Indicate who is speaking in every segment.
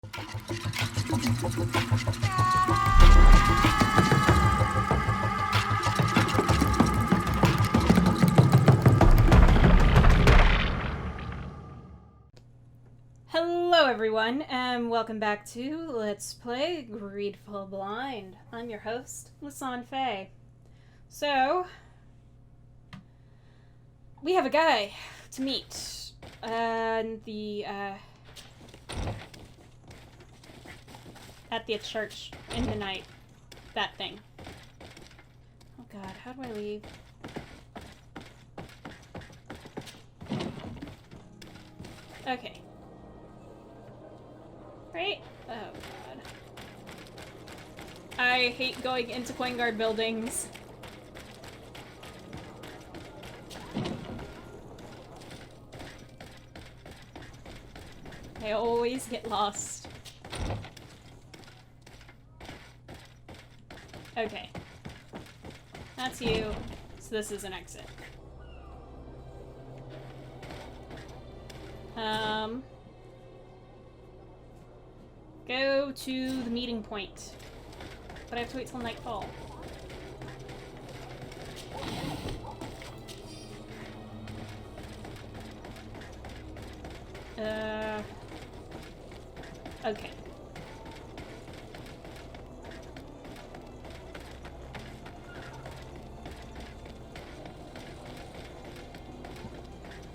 Speaker 1: Hello everyone, and welcome back to Let's Play GreedFall Blind. I'm your host, Lasan Faye. So, we have a guy to meet at the church in the night. That thing. Oh god, how do I leave? Okay. Right? Oh god. I hate going into coin guard buildings. I always get lost. Okay. That's you. So this is an exit. Go to the meeting point. But I have to wait till nightfall. Okay.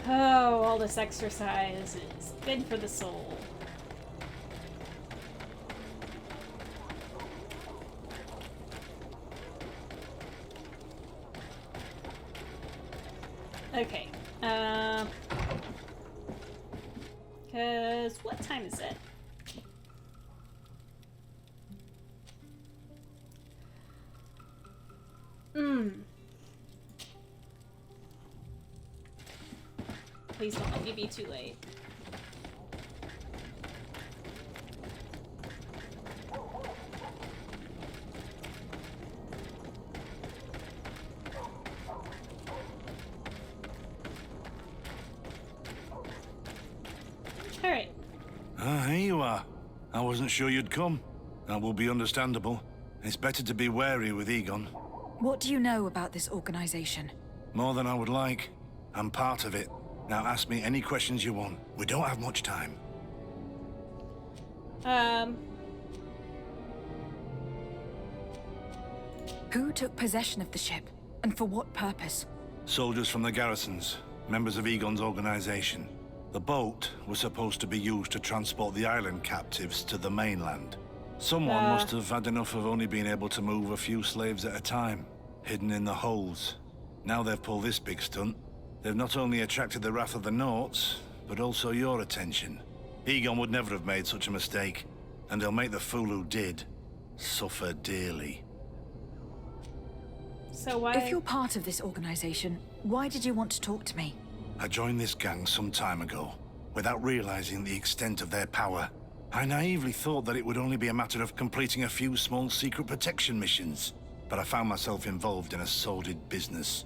Speaker 1: Oh, all this exercise is good for the soul. Okay, cause what time is it? Please don't let me be too late. Alright.
Speaker 2: Here you are. I wasn't sure you'd come. That will be understandable. It's better to be wary with Egon.
Speaker 3: What do you know about this organization?
Speaker 2: More than I would like. I'm part of it. Now ask me any questions you want. We don't have much time.
Speaker 3: Who took possession of the ship, and for what purpose?
Speaker 2: Soldiers from the garrisons, members of Egon's organization. The boat was supposed to be used to transport the island captives to the mainland. Someone must have had enough of only being able to move a few slaves at a time, hidden in the holds. Now they've pulled this big stunt. They've not only attracted the wrath of the Nauts, but also your attention. Egon would never have made such a mistake, and he'll make the fool who did suffer dearly.
Speaker 1: So why?
Speaker 3: If you're part of this organization, why did you want to talk to me?
Speaker 2: I joined this gang some time ago, without realizing the extent of their power. I naively thought that it would only be a matter of completing a few small secret protection missions, but I found myself involved in a sordid business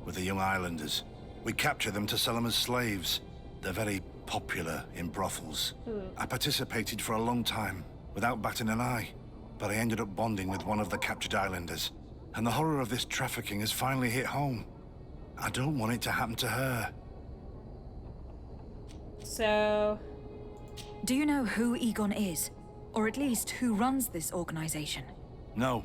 Speaker 2: with the young islanders. We capture them to sell them as slaves. They're very popular in brothels. I participated for a long time, without batting an eye, but I ended up bonding with one of the captured islanders, and the horror of this trafficking has finally hit home. I don't want it to happen to her.
Speaker 1: So...
Speaker 3: Do you know who Egon is? Or at least who runs this organization?
Speaker 2: No.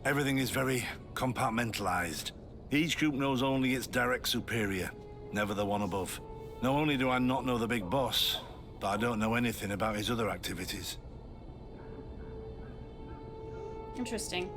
Speaker 2: Everything is very compartmentalized. Each group knows only its direct superior, never the one above. Not only do I not know the big boss, but I don't know anything about his other activities.
Speaker 1: Interesting.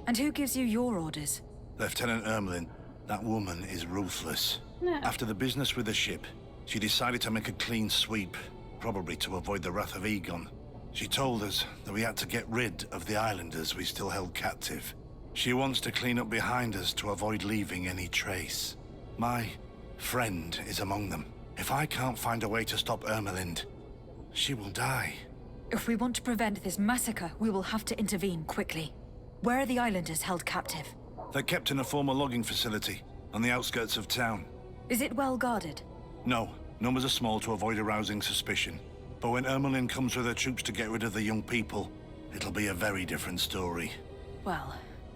Speaker 3: And who gives you your orders?
Speaker 2: Lieutenant Ermelin, that woman is ruthless.
Speaker 1: No.
Speaker 2: After the business with the ship, she decided to make a clean sweep, probably to avoid the wrath of Egon. She told us that we had to get rid of the islanders we still held captive. She wants to clean up behind us to avoid leaving any trace. My friend is among them. If I can't find a way to stop Ermelind, she will die.
Speaker 3: If we want to prevent this massacre, we will have to intervene quickly. Where are the islanders held captive?
Speaker 2: They're kept in a former logging facility on the outskirts of town.
Speaker 3: Is it well guarded?
Speaker 2: No, Numbers are small to avoid arousing suspicion. But when Ermelin comes with her troops to get rid of the young people, it'll be a very different story.
Speaker 3: Well,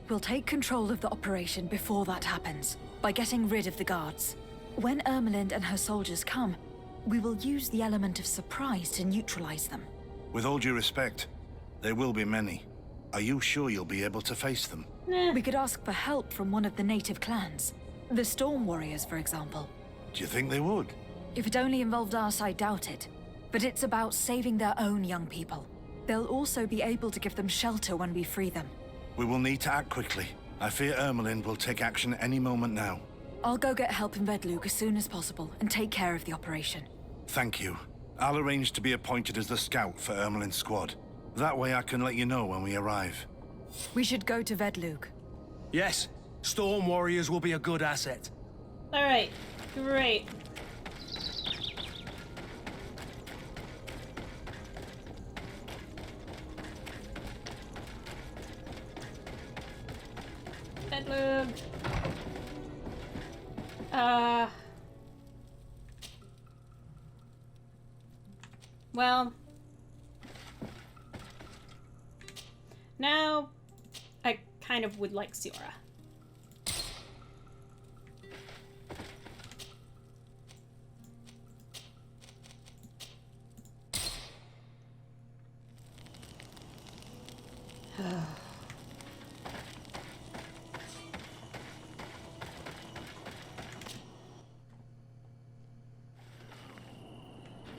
Speaker 3: we'll take control of the operation before that happens, by getting rid of the guards. When Ermeline and her soldiers come, we will use the element of surprise to neutralize them.
Speaker 2: With all due respect, there will be many. Are you sure you'll be able to face them?
Speaker 3: We could ask for help from one of the native clans. The Storm Warriors, for example.
Speaker 2: Do you think they would?
Speaker 3: If it only involved us, I doubt it. But it's about saving their own young people. They'll also be able to give them shelter when we free them.
Speaker 2: We will need to act quickly. I fear Ermelin will take action any moment now.
Speaker 3: I'll go get help in Vedlug as soon as possible and take care of the operation.
Speaker 2: Thank you. I'll arrange to be appointed as the scout for Ermelin's squad. That way I can let you know when we arrive.
Speaker 3: We should go to Vedlug.
Speaker 4: Yes, Storm Warriors will be a good asset.
Speaker 1: Alright, great. Vedlug. Well, now I kind of would like Siora.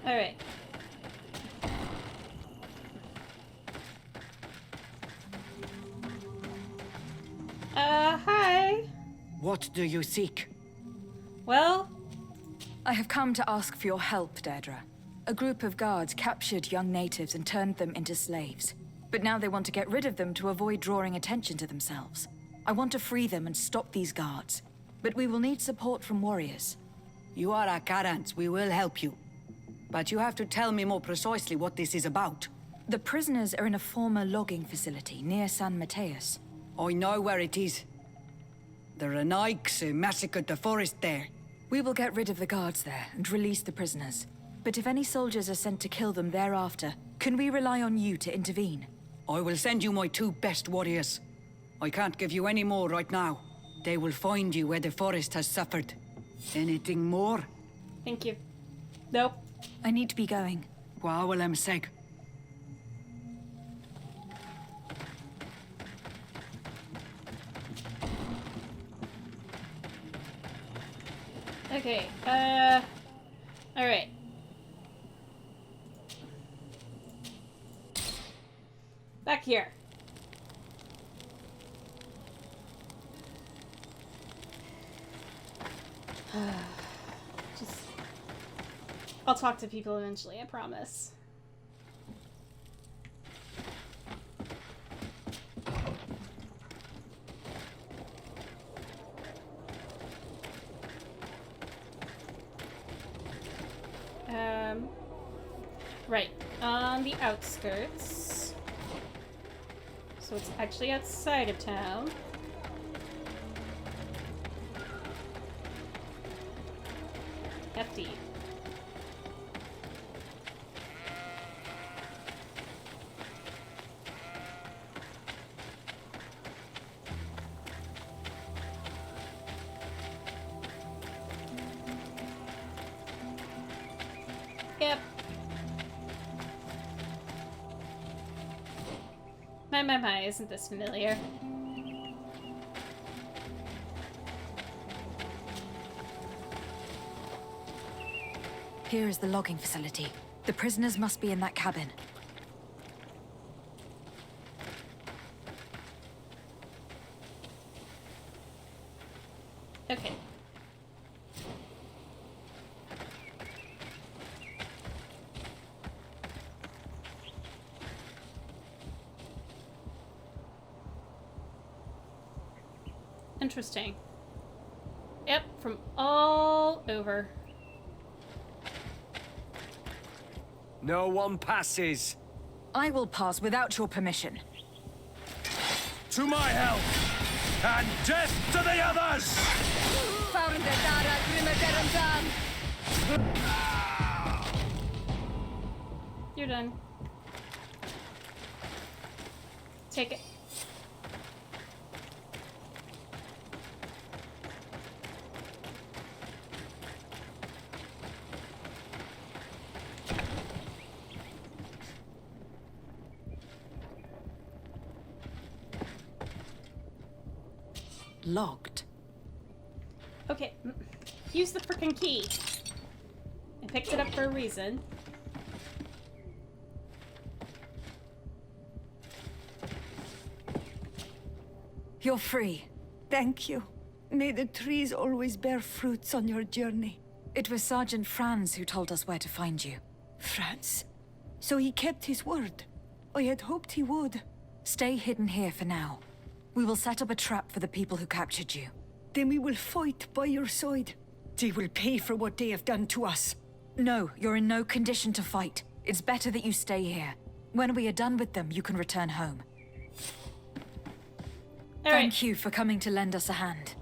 Speaker 1: All right. Hi.
Speaker 5: What do you seek?
Speaker 1: Well,
Speaker 3: I have come to ask for your help, Deirdre. A group of guards captured young natives and turned them into slaves. But now they want to get rid of them to avoid drawing attention to themselves. I want to free them and stop these guards. But we will need support from warriors.
Speaker 5: You are a Karant, we will help you. But you have to tell me more precisely what this is about.
Speaker 3: The prisoners are in a former logging facility near San Mateus.
Speaker 5: I know where it is. The Renaiks massacred the forest there.
Speaker 3: We will get rid of the guards there and release the prisoners. But if any soldiers are sent to kill them thereafter, can we rely on you to intervene?
Speaker 5: I will send you my 2 best warriors. I can't give you any more right now. They will find you where the forest has suffered. Anything more?
Speaker 1: thank you. Nope.
Speaker 3: I need to be going.
Speaker 5: Gwawalem seg.
Speaker 1: Okay, alright. Back here. Just... I'll talk to people eventually, I promise. Right, on the outskirts. So it's actually outside of town. Hefty. Yep. My, isn't this familiar?
Speaker 3: Here is the logging facility. The prisoners must be in that cabin.
Speaker 1: Okay. Interesting. Yep, from all over.
Speaker 4: No one passes.
Speaker 3: I will pass without your permission.
Speaker 4: To my help! And death to the others!
Speaker 1: You're done. Take it.
Speaker 3: Locked.
Speaker 1: Okay, use the frickin' key. I picked it up for a reason.
Speaker 3: You're free.
Speaker 6: Thank you. May the trees always bear fruits on your journey.
Speaker 3: It was Sergeant Franz who told us where to find you.
Speaker 6: Franz. So he kept his word. I had hoped he would.
Speaker 3: Stay hidden here for now. We will set up a trap for the people who captured you.
Speaker 6: Then we will fight by your side. They will pay for what they have done to us.
Speaker 3: No, you're in no condition to fight. It's better that you stay here. When we are done with them, you can return home. Thank you for coming to lend us a hand.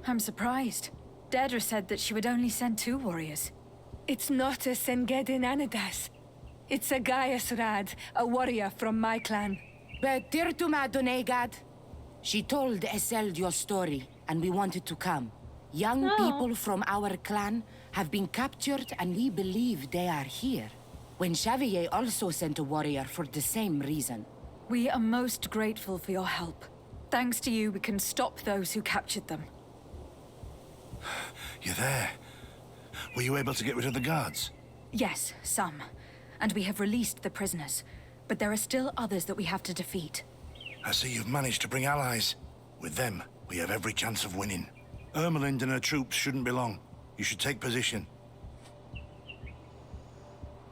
Speaker 3: I'm surprised. Deirdre said that she would only send 2 warriors.
Speaker 6: It's not a Sengedin Anadas. It's a Gaius Rad, a warrior from my clan.
Speaker 7: But Tirtuma Donegad, she told Eseld your story, and we wanted to come. Young people from our clan have been captured, and we believe they are here. When Xavier also sent a warrior for the same reason.
Speaker 3: We are most grateful for your help. Thanks to you, we can stop those who captured them.
Speaker 2: You're there. Were you able to get rid of the guards?
Speaker 3: Yes, some. And we have released the prisoners. But there are still others that we have to defeat.
Speaker 2: I see you've managed to bring allies. With them, we have every chance of winning. Ermelind and her troops shouldn't be long. You should take position.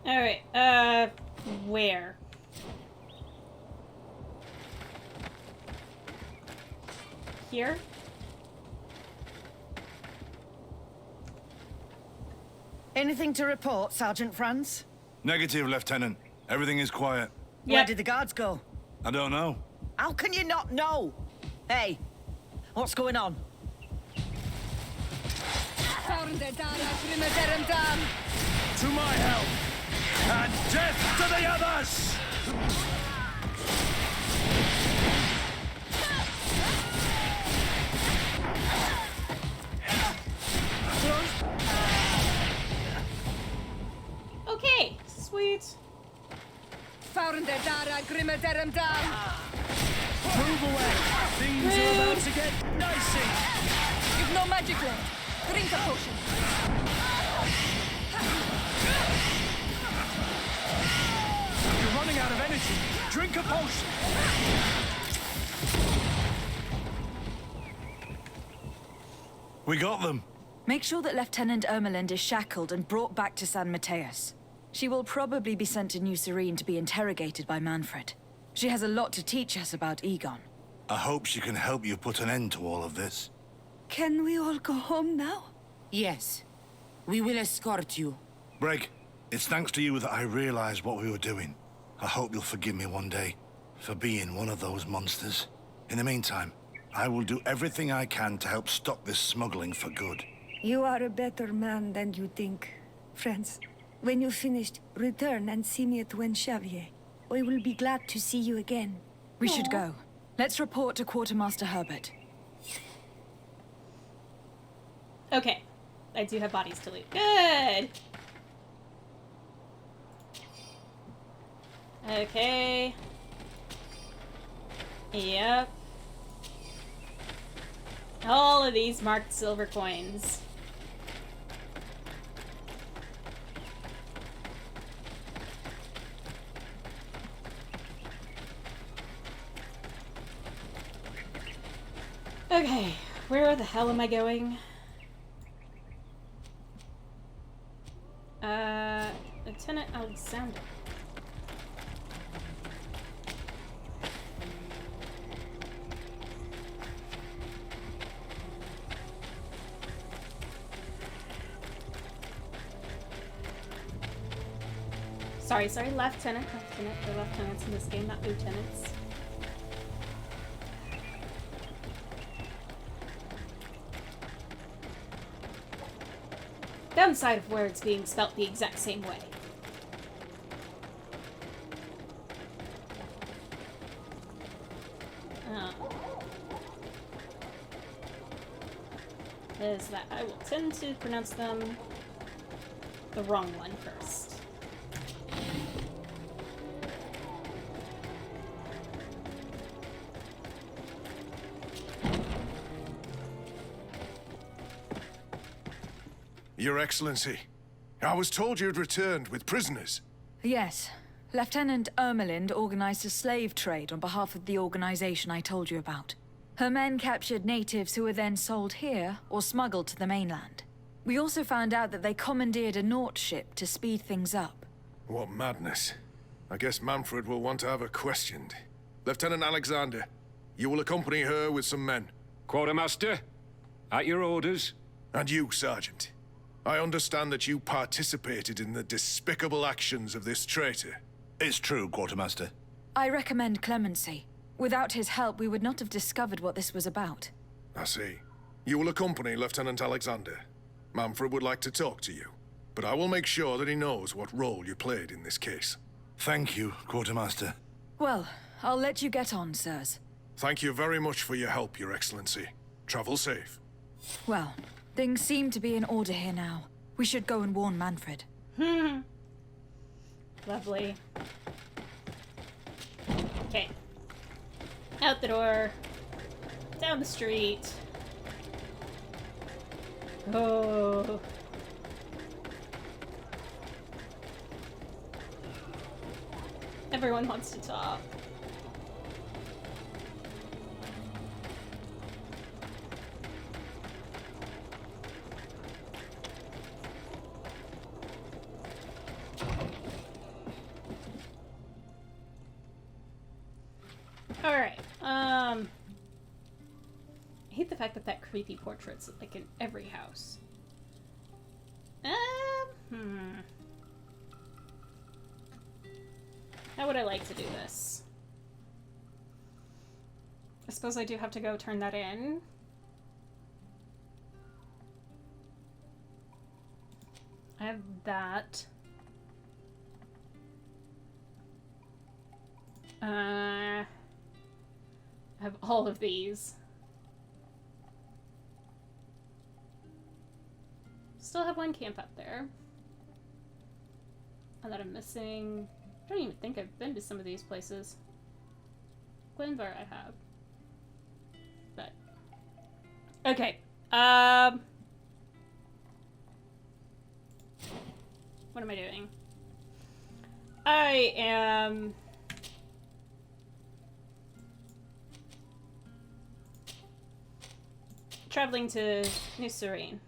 Speaker 1: Alright, where? Here?
Speaker 8: Anything to report, Sergeant Franz?
Speaker 2: Negative, Lieutenant. Everything is quiet.
Speaker 8: Where did the guards go?
Speaker 2: I don't know.
Speaker 8: How can you not know? Hey, what's going on?
Speaker 4: To my help! And death to the others!
Speaker 1: Okay, sweet.
Speaker 4: Move away! Things are about to get dicey!
Speaker 3: You've no magic left. Drink a potion.
Speaker 4: You're running out of energy. Drink a potion!
Speaker 2: We got them.
Speaker 3: Make sure that Lieutenant Ermelind is shackled and brought back to San Mateus. She will probably be sent to New Serene to be interrogated by Manfred. She has a lot to teach us about Egon.
Speaker 2: I hope she can help you put an end to all of this.
Speaker 6: Can we all go home now?
Speaker 7: Yes. We will escort you.
Speaker 2: Break, it's thanks to you that I realized what we were doing. I hope you'll forgive me one day for being one of those monsters. In the meantime, I will do everything I can to help stop this smuggling for good.
Speaker 6: You are a better man than you think, friends. When you're finished, return and see me at Wen Xavier. I will be glad to see you again.
Speaker 3: We should go. Let's report to Quartermaster Herbert.
Speaker 1: Okay. I do have bodies to loot. Good! Okay. Yep. All of these marked silver coins. Okay, where the hell am I going? Lieutenant Alexander. Sorry, Lieutenant. They're lieutenants in this game, not lieutenants. Downside of words being spelt the exact same way. Oh. Is that I will tend to pronounce them the wrong one first.
Speaker 4: Your Excellency, I was told you'd returned with prisoners.
Speaker 3: Yes. Lieutenant Ermelind organized a slave trade on behalf of the organization I told you about. Her men captured natives who were then sold here or smuggled to the mainland. We also found out that they commandeered a Nort ship to speed things up.
Speaker 4: What madness. I guess Manfred will want to have her questioned. Lieutenant Alexander, you will accompany her with some men.
Speaker 9: Quartermaster, at your orders.
Speaker 4: And you, Sergeant. I understand that you participated in the despicable actions of this traitor.
Speaker 2: It's true, Quartermaster.
Speaker 3: I recommend clemency. Without his help, we would not have discovered what this was about.
Speaker 4: I see. You will accompany Lieutenant Alexander. Manfred would like to talk to you, but I will make sure that he knows what role you played in this case.
Speaker 2: Thank you, Quartermaster.
Speaker 3: Well, I'll let you get on, sirs.
Speaker 4: Thank you very much for your help, Your Excellency. Travel safe.
Speaker 3: Well, things seem to be in order here now. We should go and warn Manfred.
Speaker 1: Lovely. Okay. Out the door. Down the street. Oh. Everyone wants to talk. Alright, I hate the fact that that creepy portrait's like in every house. How would I like to do this? I suppose I do have to go turn that in. I have that. I have all of these. Still have one camp up there. And that I'm missing. I don't even think I've been to some of these places. Glenvar I have. But. Okay. What am I doing? I am traveling to New Serene.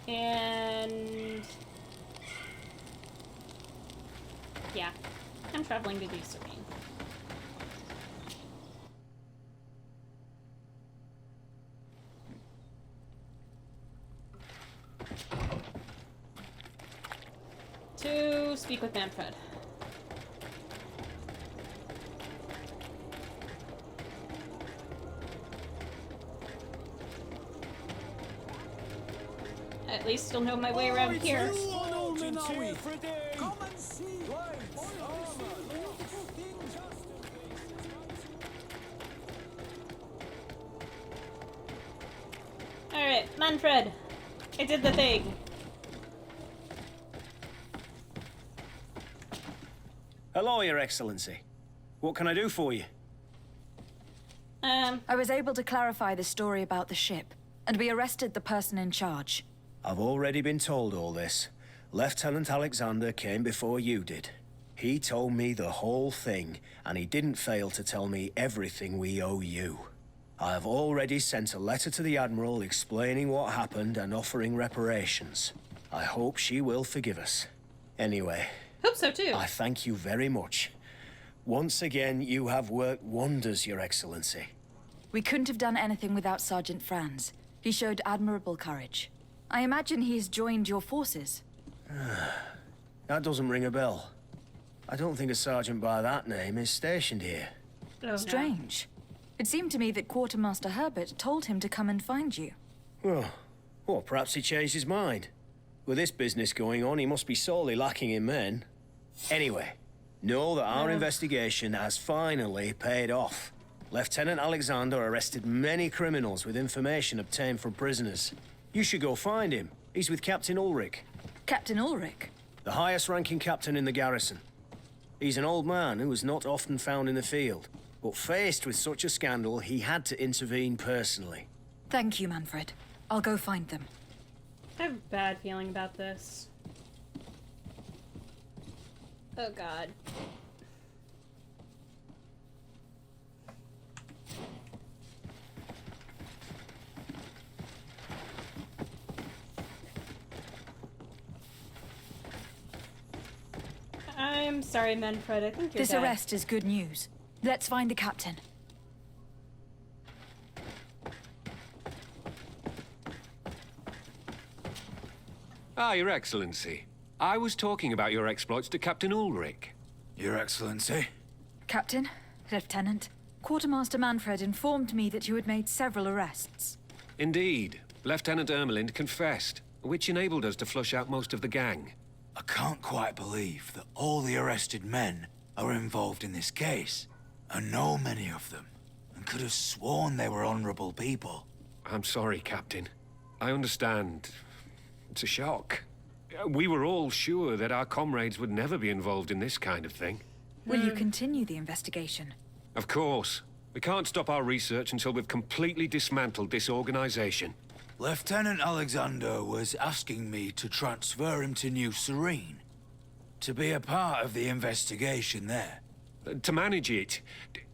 Speaker 1: And yeah, I'm traveling to New Serene. To speak with Manfred. At least still know my way around here. Alright, Manfred. I did the thing.
Speaker 10: Hello, Your Excellency. What can I do for you?
Speaker 3: I was able to clarify the story about the ship, and we arrested the person in charge.
Speaker 10: I've already been told all this. Lieutenant Alexander came before you did. He told me the whole thing, and he didn't fail to tell me everything we owe you. I have already sent a letter to the Admiral explaining what happened and offering reparations. I hope she will forgive us. Anyway,
Speaker 1: Hope so too.
Speaker 10: I thank you very much. Once again, you have worked wonders, Your Excellency.
Speaker 3: We couldn't have done anything without Sergeant Franz. He showed admirable courage. I imagine he's joined your forces.
Speaker 10: That doesn't ring a bell. I don't think a sergeant by that name is stationed here.
Speaker 1: Oh,
Speaker 3: Strange. It seemed to me that Quartermaster Herbert told him to come and find you.
Speaker 10: Well, perhaps he changed his mind. With this business going on, he must be sorely lacking in men. Anyway, know that our
Speaker 1: Yeah.
Speaker 10: investigation has finally paid off. Lieutenant Alexander arrested many criminals with information obtained from prisoners. You should go find him. He's with Captain Ulrich,
Speaker 3: Captain Ulrich?
Speaker 10: the highest-ranking captain in the garrison. He's an old man who is not often found in the field, but faced with such a scandal, he had to intervene personally.
Speaker 3: Thank you, Manfred. I'll go find them.
Speaker 1: I have a bad feeling about this. Oh god. I'm sorry, Manfred. I think you're
Speaker 3: This
Speaker 1: dead.
Speaker 3: arrest is good news. Let's find the captain.
Speaker 9: Ah, Your Excellency. I was talking about your exploits to Captain Ulrich.
Speaker 2: Your Excellency?
Speaker 3: Captain, Lieutenant, Quartermaster Manfred informed me that you had made several arrests.
Speaker 9: Indeed. Lieutenant Ermelind confessed, which enabled us to flush out most of the gang.
Speaker 2: I can't quite believe that all the arrested men are involved in this case. I know many of them, and could have sworn they were honorable people.
Speaker 9: I'm sorry, Captain. I understand. It's a shock. We were all sure that our comrades would never be involved in this kind of thing.
Speaker 3: Will you continue the investigation?
Speaker 9: Of course. We can't stop our research until we've completely dismantled this organization.
Speaker 2: Lieutenant Alexander was asking me to transfer him to New Serene, to be a part of the investigation there.
Speaker 9: To manage it,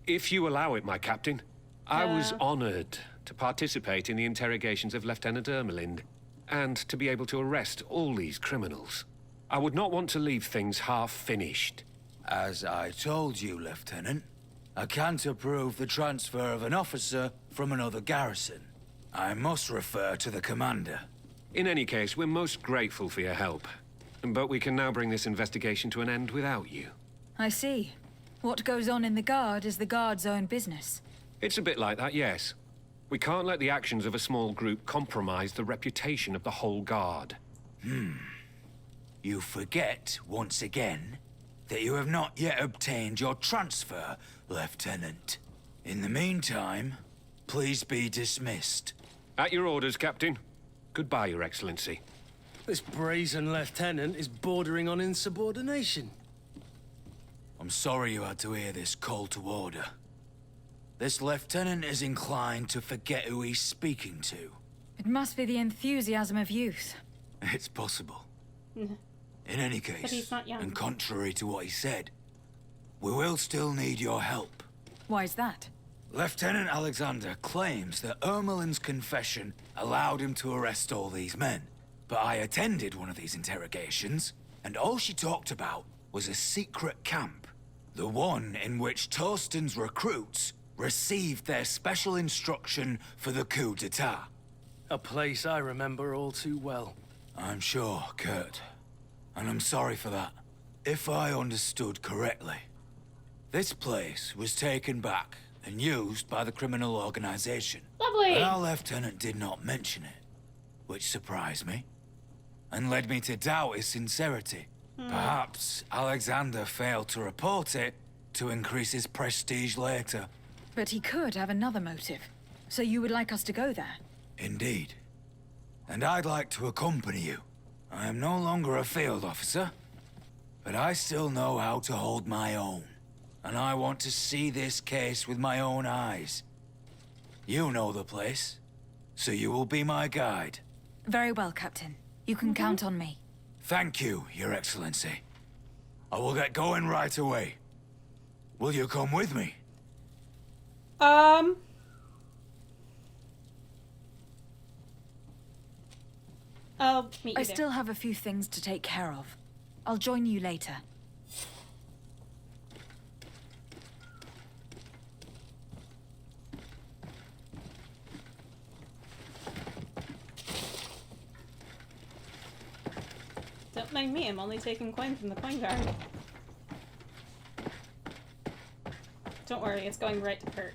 Speaker 9: if you allow it, my captain. I was honored to participate in the interrogations of Lieutenant Ermelind, and to be able to arrest all these criminals. I would not want to leave things half-finished.
Speaker 2: As I told you, Lieutenant, I can't approve the transfer of an officer from another garrison. I must refer to the commander.
Speaker 9: In any case, we're most grateful for your help. But we can now bring this investigation to an end without you.
Speaker 3: I see. What goes on in the Guard is the Guard's own business.
Speaker 9: It's a bit like that, yes. We can't let the actions of a small group compromise the reputation of the whole Guard.
Speaker 2: You forget, once again, that you have not yet obtained your transfer, Lieutenant. In the meantime, please be dismissed.
Speaker 9: At your orders, Captain. Goodbye, Your Excellency.
Speaker 11: This brazen lieutenant is bordering on insubordination.
Speaker 2: I'm sorry you had to hear this call to order. This lieutenant is inclined to forget who he's speaking to.
Speaker 3: It must be the enthusiasm of youth.
Speaker 2: It's possible. In any case,
Speaker 1: But he's not young.
Speaker 2: and contrary to what he said, we will still need your help.
Speaker 3: Why's that?
Speaker 2: Lieutenant Alexander claims that Ermelin's confession allowed him to arrest all these men. But I attended one of these interrogations, and all she talked about was a secret camp. The one in which Torsten's recruits received their special instruction for the coup d'etat.
Speaker 11: A place I remember all too well.
Speaker 2: I'm sure, Kurt. And I'm sorry for that. If I understood correctly, this place was taken back and used by the criminal organization.
Speaker 1: Lovely.
Speaker 2: But our lieutenant did not mention it, which surprised me, and led me to doubt his sincerity. Perhaps Alexander failed to report it to increase his prestige later.
Speaker 3: But he could have another motive. So you would like us to go there?
Speaker 2: Indeed. And I'd like to accompany you. I am no longer a field officer, but I still know how to hold my own. And I want to see this case with my own eyes. You know the place, so you will be my guide.
Speaker 3: Very well, Captain. You can count on me.
Speaker 2: Thank you, Your Excellency. I will get going right away. Will you come with me?
Speaker 1: I'll meet you
Speaker 3: I
Speaker 1: there.
Speaker 3: still have a few things to take care of. I'll join you later.
Speaker 1: Don't mind me, I'm only taking coin from the coin jar. Don't worry, it's going right to Kurt.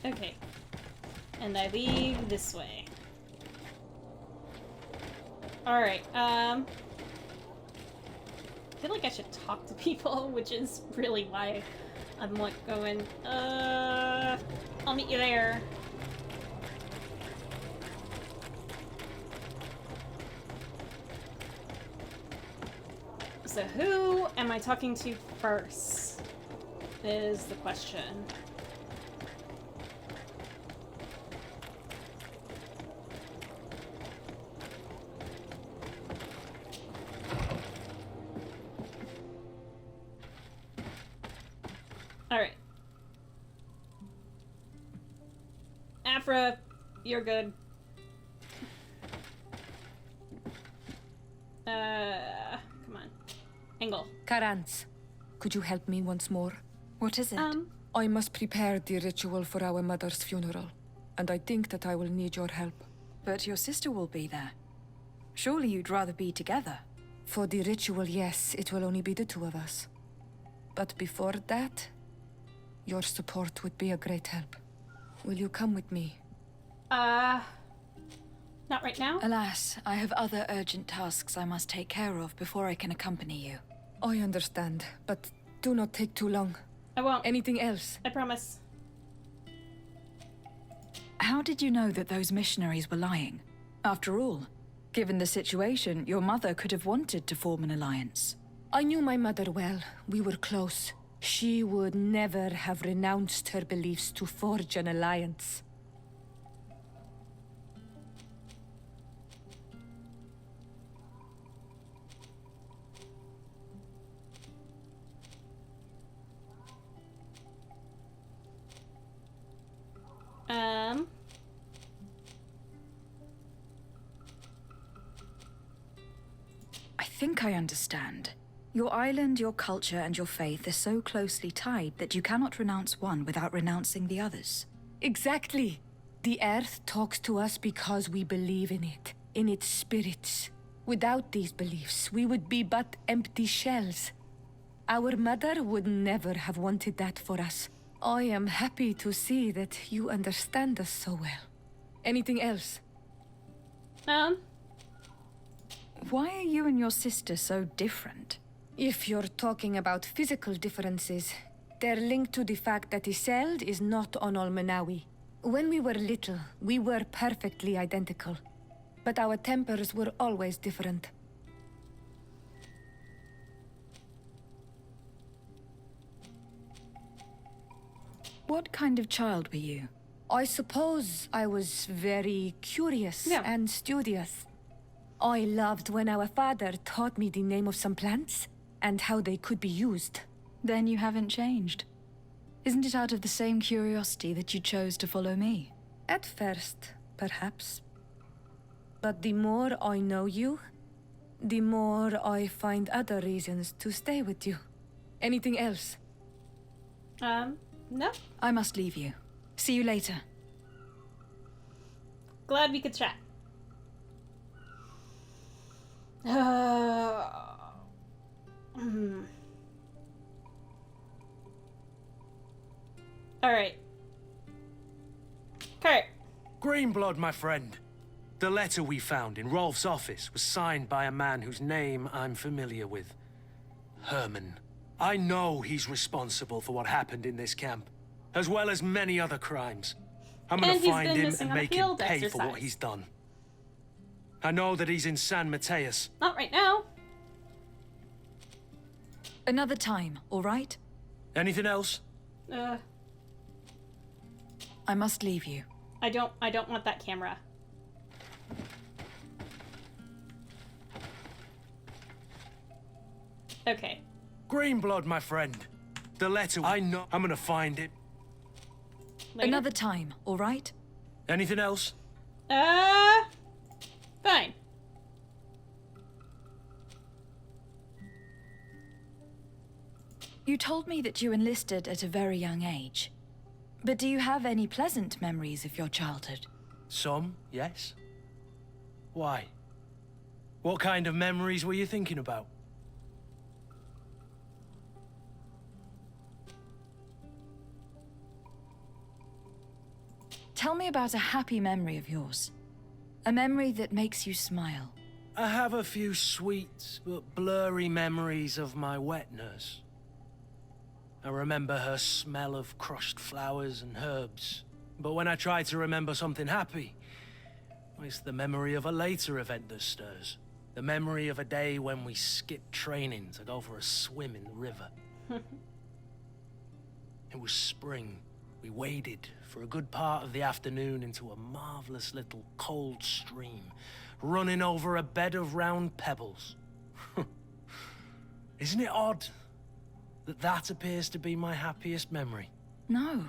Speaker 1: Okay. And I leave this way. Alright, I feel like I should talk to people, which is really why I'm like going, I'll meet you there. So who am I talking to first? Is the question. Alright. Afra, you're good. Come on. Angle.
Speaker 6: Karans, could you help me once more?
Speaker 3: What is it?
Speaker 6: I must prepare the ritual for our mother's funeral, and I think that I will need your help.
Speaker 3: But your sister will be there. Surely you'd rather be together.
Speaker 6: For the ritual, yes, it will only be the two of us. But before that, your support would be a great help. Will you come with me?
Speaker 1: Not right now.
Speaker 3: Alas, I have other urgent tasks I must take care of before I can accompany you.
Speaker 6: I understand, but do not take too long.
Speaker 1: I won't.
Speaker 6: Anything else?
Speaker 1: I promise.
Speaker 3: How did you know that those missionaries were lying? After all, given the situation, your mother could have wanted to form an alliance.
Speaker 6: I knew my mother well. We were close. She would never have renounced her beliefs to forge an alliance.
Speaker 3: I think I understand. Your island, your culture, and your faith are so closely tied that you cannot renounce one without renouncing the others.
Speaker 6: Exactly. The Earth talks to us because we believe in it, in its spirits. Without these beliefs, we would be but empty shells. Our mother would never have wanted that for us. I am happy to see that you understand us so well. Anything else?
Speaker 3: Why are you and your sister so different?
Speaker 6: If you're talking about physical differences, they're linked to the fact that Iseld is on Olmenawi. When we were little, we were perfectly identical. But our tempers were always different.
Speaker 3: What kind of child were you?
Speaker 6: I suppose I was very curious and studious. I loved when our father taught me the name of some plants and how they could be used.
Speaker 3: Then you haven't changed. Isn't it out of the same curiosity that you chose to follow me?
Speaker 6: At first, perhaps. But the more I know you, the more I find other reasons to stay with you. Anything else?
Speaker 1: No.
Speaker 3: I must leave you. See you later.
Speaker 1: Glad we could chat. Alright. Kurt.
Speaker 11: Greenblood, my friend. The letter we found in Rolf's office was signed by a man whose name I'm familiar with. Herman. I know he's responsible for what happened in this camp, as well as many other crimes. I'm gonna find him and make him pay for what he's done. I know that he's in San Mateus.
Speaker 1: Not right now.
Speaker 3: Another time, all right?
Speaker 11: Anything else?
Speaker 3: I must leave you.
Speaker 1: I don't want that camera. Okay.
Speaker 11: Greenblood, my friend. The letter, I know. I'm gonna find it.
Speaker 1: Later?
Speaker 3: Another time, all right?
Speaker 11: Anything else?
Speaker 1: Fine.
Speaker 3: You told me that you enlisted at a very young age. But do you have any pleasant memories of your childhood?
Speaker 11: Some, yes. Why? What kind of memories were you thinking about?
Speaker 3: Tell me about a happy memory of yours. A memory that makes you smile.
Speaker 11: I have a few sweet but blurry memories of my wet nurse. I remember her smell of crushed flowers and herbs. But when I try to remember something happy, it's the memory of a later event that stirs. The memory of a day when we skipped training to go for a swim in the river. It was spring. We waded for a good part of the afternoon into a marvelous little cold stream, running over a bed of round pebbles. Isn't it odd that that appears to be my happiest memory?
Speaker 3: No.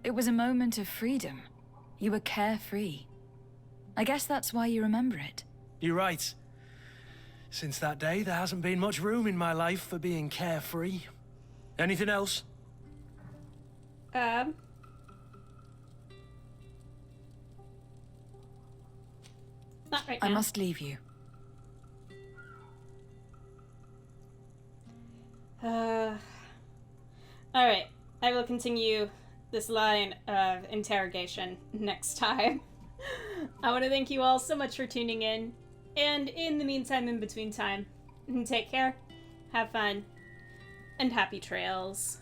Speaker 3: It was a moment of freedom. You were carefree. I guess that's why you remember it.
Speaker 11: You're right. Since that day, there hasn't been much room in my life for being carefree. Anything else?
Speaker 1: Not right now.
Speaker 3: I must leave you.
Speaker 1: Alright. I will continue this line of interrogation next time. I want to thank you all so much for tuning in. And in the meantime, in between time, take care, have fun, and happy trails.